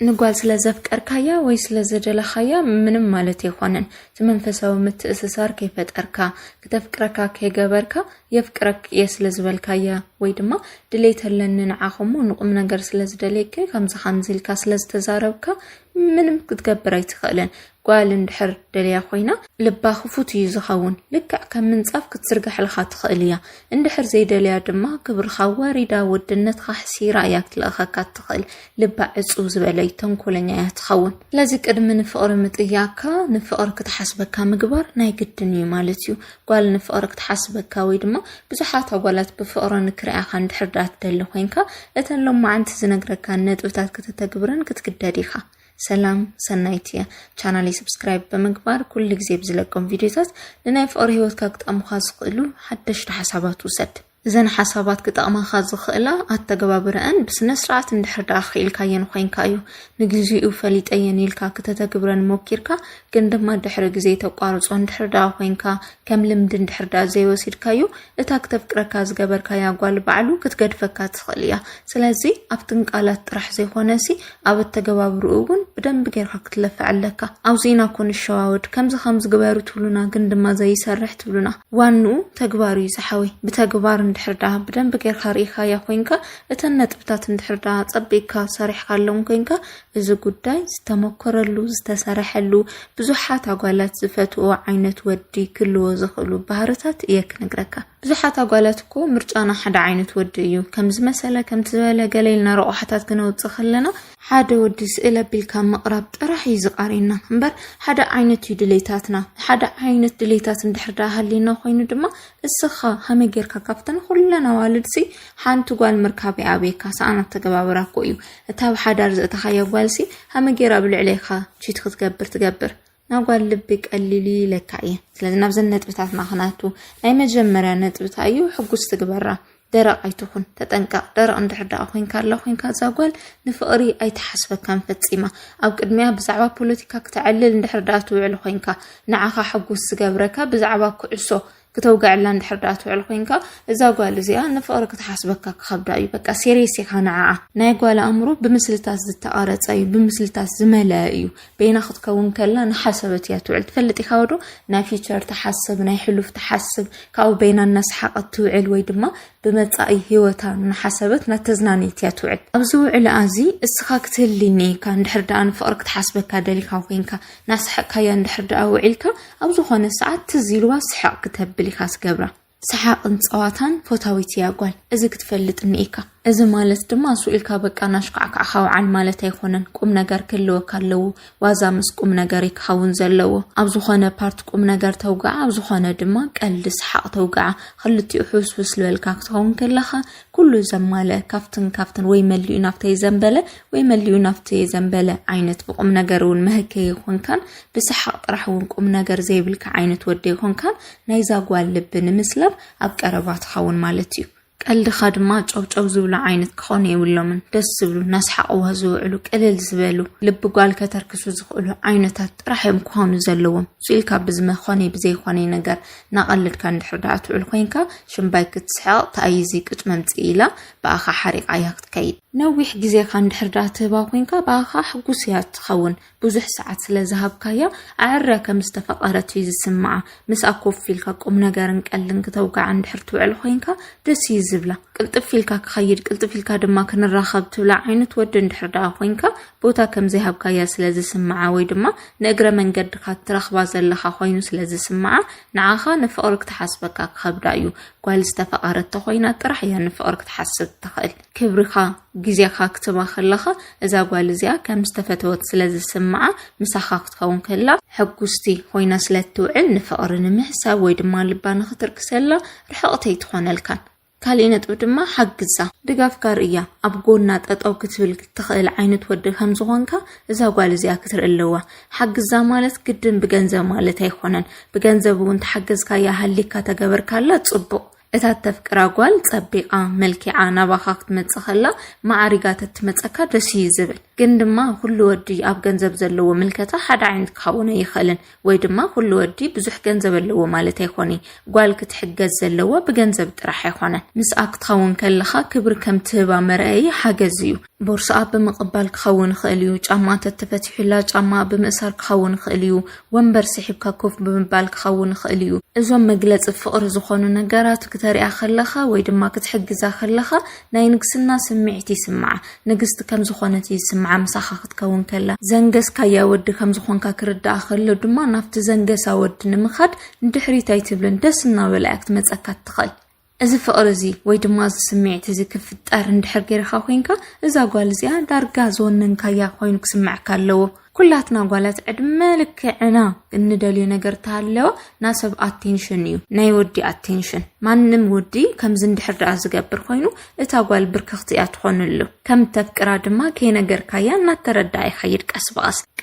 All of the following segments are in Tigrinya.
ንጓል ስለዘፍቀርካያ ወይ ስለዘደለኻያ ምንም ማለት ይሆነን መንፈሳዊ ምትእስሳር ከይፈጠርካ ከተፍቅረካ ከይገበርካ የፍቅረክ የስለዝበልካያ ወይ ድማ ድሌተለኒ ንዓኹሙ ንቁም ነገር ስለዝደለይከ ከምዛ ከምዝልካ ስለዝተዛረብካ ምንም ክትገብር ኣይትኽእልን ጓል እንድሕር ደልያ ኮይና ልባ ክፉት እዩ ዝኸውን ልክዕ ከም ምንጻፍ ክትዝርጋሕልካ ትኽእል እያ እንድሕር ዘይደልያ ድማ ክብርኻ ወሪዳ ውድነትካ ሕሲራ እያ ክትለእኸካ ትኽእል ልባ ዕፁብ ዝበለይ ተንኮለኛ እያ ትኸውን ስለዚ ቅድሚ ንፍቕሪ ምጥያካ ንፍቕሪ ክትሓስበካ ምግባር ናይ ግድን እዩ ማለት እዩ ጓል ንፍቕሪ ክትሓስበካ ወይ ድማ ብዙሓት ኣጓላት ብፍቕሪ ንክርኣኻ እንድሕር ዳ ትደሊ ኮይንካ እተን ሎማዓንቲ ዝነግረካ ነጥብታት ክትተግብረን ክትግደድ ኢኻ ሰላም ሰናይትያ ቻናሌ ሰብስክራይብ በመግባር ኩል ጊዜ ብዝለቀም ቪዲዮታት ለናይ ፍቅሪ ህይወትካ ክጠቅሙካ ዝኽእሉ ሓደሽቲ ሓሳባት ውሰድ እዘን ሓሳባት ክጠቅማካ ዝኽእላ ኣተገባብረአን ብስነ ስርዓት እንድሕር ዳ ኺኢልካየን ኮይንካ እዩ ንግዚኡ ፈሊጠየን ኢልካ ክትተግብረን ሞኪርካ ግን ድማ ድሕሪ ግዜ ተቋርጾ እንድሕር ዳ ኮይንካ ከም ልምዲ እንድሕር ዳ ዘይወሲድካዩ እታ ክትፍቅረካ ዝገበርካያ ጓል ባዕሉ ክትገድፈካ ትኽእል እያ ስለዚ ኣብትን ቃላት ጥራሕ ዘይኾነሲ ኣብ ተገባብሩ እውን ብደንብ ጌርካ ክትለፍዕ ኣለካ ኣብዚና ኮን ሸዋወድ ከምዚ ግበሩ ትብሉና ግን ድማ ዘይሰርሕ ትብሉና ዋኑ ተግባሩ ይስሓዊ ብተግባር እንድሕር ዳ ብደንብ ጌርካ ሪኢካያ ኮይንካ እተን ነጥብታት እንድሕር ዳ ጸቢቅካ ሰሪሕካ ኣለውን ኮይንካ እዚ ጉዳይ ዝተመከረሉ ዝተሰርሐሉ ብዙሓት ኣጓላት ዝፈትዎ ዓይነት ወዲ ክልዎ ዝኽእሉ ባህርታት እየ ክነግረካ ብዙሓት ኣጓላት እኮ ምርጫና ሓደ ዓይነት ወዲ እዩ ከም ዝመሰለ ከም ዝበለ ገለልና ረቑሓታት ክነውፅእ ከለና ሓደ ወዲ ስእለ ቢልካ መቕራብ ጥራሕ እዩ ዝቃሪና እምበር ሓደ ዓይነት ድሌታትና ሓደ ዓይነት ድሌታት እንድሕር ዳ ሃሊና ኮይኑ ድማ እስኻ ሃመይ ጌርካ ካፍተን ኩለና ዋልድሲ ሓንቲ ጓል ምርካብ ኣበይካ ሰኣና ተገባብራ እኮ እዩ እታ ብሓዳር ዘእተኻያ ጓልሲ ሃመይ ጌራ ብልዕለይካ ቺት ክትገብር ናጓል ልቢ ቀሊሊ ለካ እየ ስለዚ ናብዘን ነጥብታት ማኽናቱ ናይ መጀመርያ ነጥብታ እዩ ሕጉስ ትግበራ ደረቕ ኣይትኹን ተጠንቀቕ ደረቕ እንድሕር ዳ ኮይንካ ኮይንካ ዛጓል ንፍቕሪ ኣይተሓስበካን ፈጺማ ኣብ ቅድሚያ ብዛዕባ ፖለቲካ ክትዕልል እንድሕር ዳ ትውዕል ኮይንካ ንዓኻ ሕጉስ ዝገብረካ ብዛዕባ ኩዕሶ ከተውጋዕላ እንድሕር ዳ ትውዕል ኮይንካ እዛ ጓል እዚኣ ንፍቕሪ ክትሓስበካ ክኸብዳ እዩ በቃ ሴሪየስ ኢኻ ንዓዓ ናይ ጓል ኣእምሮ ብምስልታት ዝተቐረጸ እዩ ብምስልታት ዝመልአ እዩ በይና ክትከውን ከላ ንሓሰበት እያ ትውዕል ትፈልጥ ኢኻ ወዶ ናይ ፊቸር ተሓስብ ናይ ሕሉፍ ተሓስብ ካብኡ በይና እናስሓቐት ትውዕል ወይ ድማ ብመጻኢ ህይወታ ንሓሰበት ናተዝናነይት እያ ትውዕል ኣብዚ ውዕል ኣዚ እስኻ ክትህልኒካ እንድሕር ዳ ንፍቕሪ ክትሓስበካ ደሊካ ኮይንካ ናስሐቅካያ እንድሕር ዳ ውዒልካ ኣብ ዝኾነ ሰዓት ትዚልዋ ስሐቅ ክትብል ኢኻ ስገብራ ሰሓቅን ፀዋታን ፎታዊት እያ ጓል እዚ ክትፈልጥ ንኢካ እዚ ማለት ድማ ሱኢልካ በቃ ናሽካዕካ ሓውዓል ማለት ኣይኾነን ቁም ነገር ክልወካ ኣለዎ ዋዛ ምስ ቁም ነገር ይክኸውን ዘለዎ ኣብ ዝኾነ ፓርት ቁም ነገር ተውጋዓ ኣብ ዝኾነ ድማ ቀልዲ ሰሓቅ ተውጋዓ ክልቲኡ ሕውስውስ ዝበልካ ክትኸውን ከለኻ ኩሉ ዘማለ ካፍትን ወይ መሊኡ ናፍተይ ዘንበለ ወይ መሊኡ ናፍተይ ዘንበለ ዓይነት ብቁም ነገር እውን መህከይ ይኾንካን ብሰሓቅ ጥራሕ እውን ቁም ነገር ዘይብልካ ዓይነት ወዲ ይኾንካን ናይዛ ጓል ልቢ ንምስላብ ኣብ ቀረባ ትኸውን ማለት እዩ ቀልድኻ ድማ ጨውጨው ዝብሉ ዓይነት ክኾነ የብሎምን ደስ ዝብሉ ናስሓቅዋ ዝውዕሉ ቅልል ዝበሉ ልቢ ጓል ከተርክሱ ዝኽእሉ ዓይነታት ጥራሕ እዮም ክኾኑ ዘለዎም ሱኢልካ ብዝመኾነ ብዘይኾነ ነገር ናቐልድካ እንድሕር ዳ ትውዕል ኮይንካ ሽምባይ ክትስሐቕ ተኣይዚ ቅጭ መምፅእ ኢላ ብኣኻ ሓሪቓ እያ ክትከይድ ነዊሕ ግዜኻ እንድሕር ዳ ትህባ ኮይንካ ብኣኻ ሕጉስ እያ ትኸውን ብዙሕ ሰዓት ስለዝሃብካያ ኣዕርያ ከም ዝተፈቐረት እዩ ዝስምዓ ምስኣ ኮፍ ኢልካ ቁም ነገርን ቀልድን ክትውጋዕ እንድሕር ትውዕል ኮይንካ ደስ እዩ ዝብላ ቅልጥፍ ኢልካ ክኸይድ ቅልጥፍ ኢልካ ድማ ክንራኸብ ትብላ ዓይነት ወዲ እንድሕር ዳ ኮይንካ ቦታ ከም ዘይሃብካያ ስለዝስምዓ ወይ ድማ ንእግረ መንገድካ ትረኽባ ዘለኻ ኮይኑ ስለዝስምዓ ንዓኻ ንፍቕሪ ክትሓስበካ ክኸብዳ እዩ ጓል ዝተፈቐረት ኮይና ጥራሕ እያ ንፍቕሪ ክትሓስብ ትኽእል ክብርኻ ግዜኻ ክትባ ከለኻ እዛ ጓል እዚኣ ከም ዝተፈተወት ስለዝስምዓ ምሳኻ ክትከውን ከላ ሕጉስቲ ኮይና ስለትውዕል ንፍቕሪ ንምሕሳብ ወይ ድማ ልባ ንኽትርክሰላ ርሕቕተይ ትኾነልካን ካልእ ነጥብ ድማ ሓግዛ ድጋፍ ጋር እያ ኣብ ጎና ጠጠው ክትብል ትኽእል ዓይነት ወዲ ከም ዝኾንካ እዛ ጓል እዚኣ ክትርኢ ኣለዋ ሓግዛ ማለት ግድን ብገንዘብ ማለት ኣይኾነን ብገንዘብ እውን ተሓገዝካያ ሃሊካ ተገበርካላ ጽቡቕ እታ ተፍቅራ ጓል ጸቢቃ መልኪዓ ናባኻ ክትመጽእ ከላ ማዕሪጋ ተትመጸካ ደስ ይዝብል ግን ድማ ኩሉ ወዲ ኣብ ገንዘብ ዘለዎ ምልከታ ሓደ ዓይነት ክኸውን ይኽእልን ወይ ድማ ኩሉ ወዲ ብዙሕ ገንዘብ ዘለዎ ማለት ኣይኮኒ ጓል ክትሕገዝ ዘለዎ ብገንዘብ ጥራሕ ኣይኮነን ምስኣ ክትኸውን ከለኻ ክብሪ ከም ትህባ መርኣይ ሓገዝ እዩ ቦርሳኣ ብምቕባል ክኸውን ይኽእል እዩ ጫማ ተተፈቲሑላ ጫማ ብምእሳር ክኸውን ይኽእል እዩ ወንበር ስሒብካ ኮፍ ብምባል ክኸውን ይኽእል እዩ እዞም መግለፂ ፍቕሪ ዝኾኑ ነገራት ክተሪኣ ከለኻ ወይ ድማ ክትሕግዛ ከለኻ ናይ ንግስና ስምዒት ይስምዓ ንግስቲ ከም ዝኾነት ይስምዓ ምሳኻ ክትከውን ከላ ዘንገስካያ ወዲ ከም ዝኾንካ ክርዳእ ከሎ ድማ ናብቲ ዘንገሳ ወዲ ንምኻድ ንድሕሪት ኣይትብልን ደስ እናበልያ ክትመፀካ ትኽእል እዚ ፍቕሪ እዚ ወይ ድማ እዚ ስምዒት እዚ ክፍጠር እንድሕር ጌርካ ኮይንካ እዛ ጓል እዚኣ ዳርጋ ዝወነንካያ ኮይኑ ክስምዓካ ኣለዎ ኩላትና ጓላት ዕድመ ልክዕና እንደልዩ ነገር ተሃለወ ናሰብ ኣቴንሽን እዩ ናይ ወዲ ኣቴንሽን ማንም ወዲ ከም ዝንድሕር ደኣ ዝገብር ኮይኑ እታ ጓል ብርክኽቲ እያ ትኾንሉ ከም ተፍቅራ ድማ ከይ ነገርካያ እናተረዳኣ ይኸይድ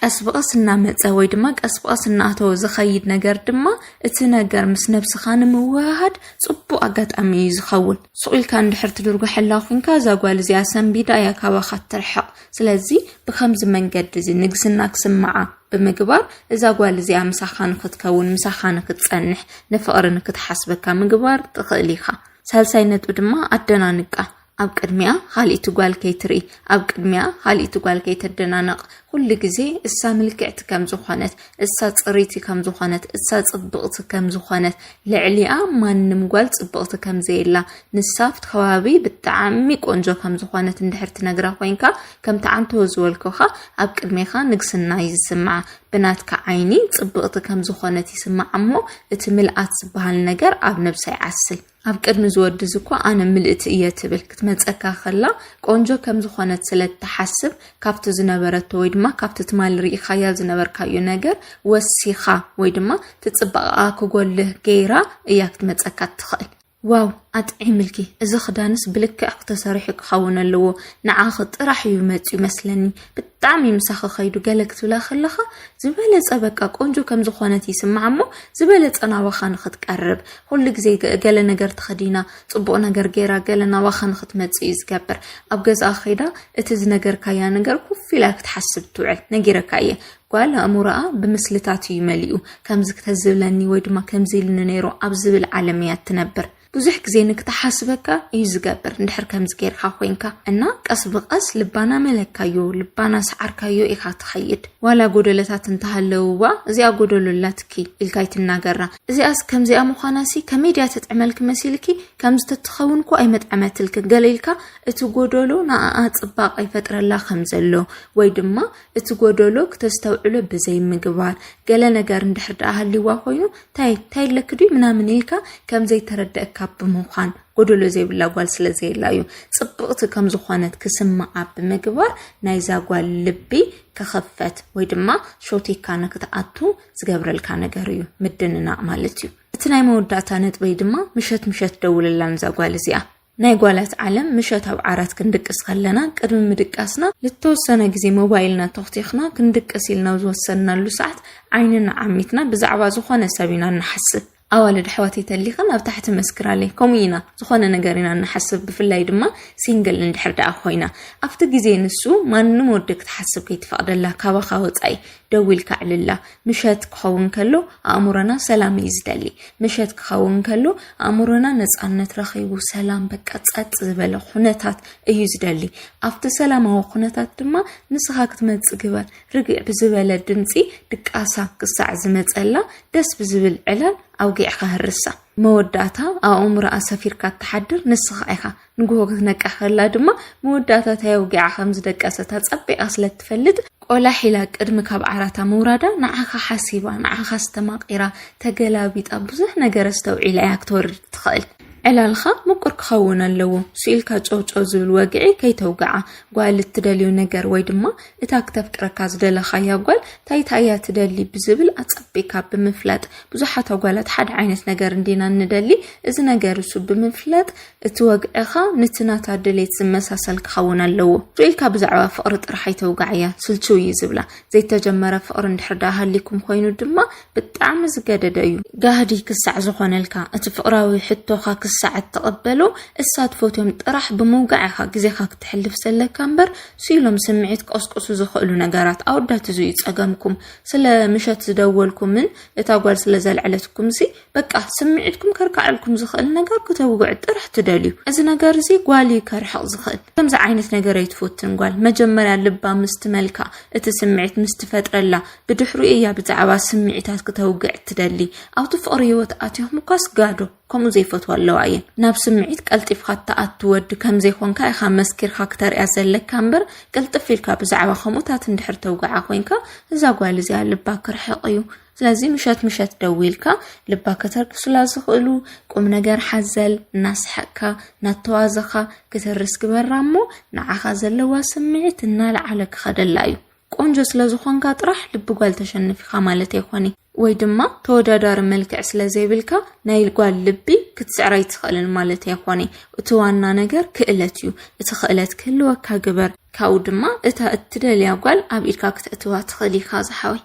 ቀስ በቐስ እናመፀ ወይ ድማ ቀስ በቐስ እናኣተወ ዝኸይድ ነገር ድማ እቲ ነገር ምስ ነብስኻ ንምውህሃድ ፅቡቕ ኣጋጣሚ እዩ ዝኸውን ስቑኢልካ እንድሕር ትድርጎሐላ ኮይንካ እዛ ጓል እዚኣ ሰንቢዳ እያ ካባኻ ትርሕቕ ስለዚ ብከምዚ መንገዲ እዚ ንግስና ክስምዓ ብምግባር እዛ ጓል እዚኣ ምሳኻ ንክትከውን ምሳኻ ንክትፀንሕ ንፍቕሪ ንክትሓስበካ ምግባር ትኽእል ኢኻ ሳልሳይ ነጥቢ ድማ ኣደናንቃ ኣብ ቅድሚያ ካልእቲ ጓል ከይትርኢ ኣብ ቅድሚያ ካልእቲ ጓል ከይተደናነቕ ኩሉ ግዜ እሳ ምልክዕቲ ከም ዝኾነት እሳ ፅሪቲ ከም ዝኾነት እሳ ፅብቕቲ ከም ዝኾነት ልዕሊኣ ማንም ጓል ፅብቕቲ ከም ዘየላ ንሳፍት ከባቢ ብጣዕሚ ቆንጆ ከም ዝኾነት እንድሕር ትነግራ ኮይንካ ከም ተዓንተወ ዝበልኩኻ ኣብ ቅድሚኻ ንግስና ይስምዓ ብናትካ ዓይኒ ፅብቕቲ ከም ዝኾነት ይስምዓ እሞ እቲ ምልኣት ዝበሃል ነገር ኣብ ነብሳ ይዓስል ኣብ ቅድሚ ዝወዲ ዝኳ ኣነ ምልእቲ እየ ትብል ክትመፀካ ከላ ቆንጆ ከም ዝኾነት ስለተሓስብ ካብቲ ዝነበረቶ ወይ ድማ ካብቲ ትማል ርኢኻያ ዝነበርካዮ ነገር ወሲኻ ወይ ድማ ትፅበቃ ክጎልህ ገይራ እያ ክትመፀካ ትኽእል ዋው ኣጥዒምልኪ እዚ ክዳንስ ብልክዕ ክተሰሪሑ ክኸውን ኣለዎ ንዓኺ ጥራሕ እዩ መፅኡ መስለኒ ብጣዕሚ ምሳኺ ኸይዱ ገለ ክትብላ ከለኻ ዝበለፀ በቃ ቆንጆ ከም ዝኾነት ይስምዓ እሞ ዝበለፀ ናባኻ ንኽትቀርብ ኩሉ ግዜ ገለ ነገር ተኸዲና ፅቡቕ ነገር ገይራ ገለ ናባኻ ንኽትመፅእ እዩ ዝገብር ኣብ ገዛኣ ኸይዳ እቲ ዝነገርካያ ነገር ኮፍ ኢላ ክትሓስብ ትውዕል ነጊረካ እየ ጓል ኣእሙሮኣ ብምስልታት እዩ መሊኡ ከምዚ ክተዝብለኒ ወይ ድማ ከምዚ ኢልኒ ነይሩ ኣብ ዝብል ዓለም እያ ትነብር ብዙሕ ግዜ ንክትሓስበካ እዩ ዝገብር እንድሕር ከምዚ ጌርካ ኮይንካ እና ቀስ ብቐስ ልባና መለካዮ ልባና ሰዓርካዮ ኢኻ ትኸይድ ዋላ ጎደለታት እንተሃለውዋ እዚኣ ጎደሎላትኪ ኢልካ ይትናገራ እዚኣስ ከምዚኣ ምዃናሲ ከመይድያ ተጥዕመልክ መሲልኪ ከምዚ ተትኸውን ኮ ኣይመጥዕመትልክ ገለ ኢልካ እቲ ጎደሎ ንኣኣ ፅባቐ ይፈጥረላ ከም ዘሎ ወይ ድማ እቲ ጎደሎ ክተስተውዕሎ ብዘይ ምግባር ገለ ነገር እንድሕር ደኣ ሃልይዋ ኮይኑ ታይ ለክዱ ምናምን ኢልካ ከምዘይ ተረድአካ ብምዃን ጎደሎ ዘይብላ ጓል ስለዘይላ እዩ ፅብቕቲ ከም ዝኾነት ክስምዓ ብምግባር ናይዛ ጓል ልቢ ክኸፈት ወይ ድማ ሾቲካ ንክትኣቱ ዝገብረልካ ነገር እዩ ምድንናቕ ማለት እዩ እቲ ናይ መወዳእታ ነጥበይ ድማ ምሸት ደውልላ ንዛ ጓል እዚኣ ናይ ጓላት ዓለም ምሸት ኣብ ዓራት ክንድቅስ ከለና ቅድሚ ምድቃስና ልተወሰነ ግዜ ሞባይልና ተኽቲኽና ክንድቅስ ኢልና ዝወሰንናሉ ሰዓት ዓይንና ዓሚትና ብዛዕባ ዝኾነ ሰብ ኢና ንሓስብ ኣዋልድ ኣሕዋተይ ተሊኸን ኣብ ታሕቲ መስክራለይ ከምኡ ኢና ዝኾነ ነገር ኢና ንሓስብ ብፍላይ ድማ ሲንግል እንድሕር ደኣ ኮይና ኣብቲ ግዜ ንሱ ማንም ወዲ ክትሓስብ ከይትፈቕደላ ካባኻ ወፃኢ ደው ኢልካ ዕልላ ምሸት ክኸውን ከሎ ኣእሙሮና ሰላም እዩ ዝደሊ ምሸት ክኸውን ከሎ ኣእሙሮና ነፃነት ረኺቡ ሰላም በቃ ጸጥ ዝበለ ኩነታት እዩ ዝደሊ ኣብቲ ሰላማዊ ኩነታት ድማ ንስኻ ክትመፅእ ግበር ርግዕ ብዝበለ ድምፂ ድቃሳ ክሳዕ ዝመፀላ ደስ ብዝብል ዕላል ኣውጊዕካ ህርሳ መወዳእታ ኣእሙሮኣ ሰፊርካ ተሓድር ንስኻ ኢኻ ንግሆ ክትነቅሕ ከላ ድማ መወዳእታ ተያውጊዓ ከም ዝደቀሰታ ፀቢቓ ስለትፈልጥ ቆላ ሒላ ቅድሚ ካብ ዓራታ ምውራዳ ንዓኻ ሓሲባ ንዓኻ ዝተማቂራ ተገላቢጣ ብዙሕ ነገር ዝተውዒላ እያ ክትወርድ ትኽእል ዕላልኻ ምቁር ክኸውን ኣለዎ ስኢልካ ጨውጨው ዝብል ወግዒ ከይተውግዓ ጓል እትደልዩ ነገር ወይ ድማ እታ ክተፍቅረካ ዝደለኻያ ጓል ታይታያ ትደሊ ብዝብል ኣፀቢካ ብምፍላጥ ብዙሓት ጓላት ሓደ ዓይነት ነገር እንዲና ንደሊ እዚ ነገር እሱ ብምፍላጥ እቲ ወግዕኻ ነቲ ናታ ድሌት ዝመሳሰል ክኸውን ኣለዎ ስኢልካ ብዛዕባ ፍቕሪ ጥራሕ ኣይተውግዓያ ስልችው እዩ ዝብላ ዘይተጀመረ ፍቕሪ እንድሕር ዳ ሃሊኩም ኮይኑ ድማ ብጣዕሚ ዝገደደ እዩ ጋህዲ ክሳዕ ዝኾነልካ እቲ ፍቕራዊ ሕቶኻ ساعة تقبلو السات فوتهم طرح بموقعها غزيخا كتحلف سلك امبر سيلوم سمعيتك اسقسو زخلو نغارات اودات زو يصقمكم سلا مشات زدولكم من اتاغوال سلا زلعلتكم سي بقى سمعيتكم كركعلكم زخل نغار كتوقع طرح تدليو از نغار زي غوالي كرحق زخل كمز عينت نغار يتفوتن غوال مجمريا لبا مستملكا اتسمعيت مستفطرلا بدحرو ايا بزعبا سمعيتات كتوقع تدلي او تفقريوت اتيهم كاس غادو كم زي فتوالو عين ناب سمعيت قلطيف خاطا اتود كم زي خونكا اخا مسكير خاكتر يازلك كامبر قلطفيلكا بزعبا خموتات اندحر توقعا خوينكا اذا غوال زي لبا كرحقيو ስለዚህ ምሸት ደውልካ ልባከ ተርክሱ ላዝخلو ቁም ነገር ሓዘል ናስሐካ ናተዋዘኻ ከተርስ ግበራሞ ንዓኻ ዘለዋ ስምዒት እና ለዓለክ ኸደላዩ ቆንጆ ስለዝኾንካ ጥራሕ ልብ ጓል ተሸንፊኻ ማለት ይኾኒ ወይ ድማ ተወዳዳሪ መልክዕ ስለዘይብልካ ናይ ጓል ልቢ ክትስዕራይ ትኽእልን ማለት ይኾኒ እቲ ዋና ነገር ክእለት እዩ እቲ ክእለት ክህልወካ ግበር ካው ድማ እታ እትደልያ ጓል ኣብ ኢድካ ክትእትዋ ትኽእል ኢኻ ዝሓወይ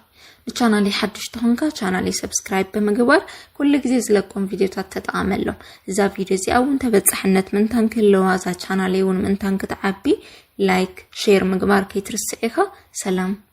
ቻናሌ حدش تخونكا ቻናሌ سبسكرايب بمغبار كل غزي زلقوم فيديوهات تطعملهم اذا فيديو زي اون تبصحنت من تنكلوا ذا ቻናሌውን من تنك تعبي لايك شير مغبار كيترسئخا سلام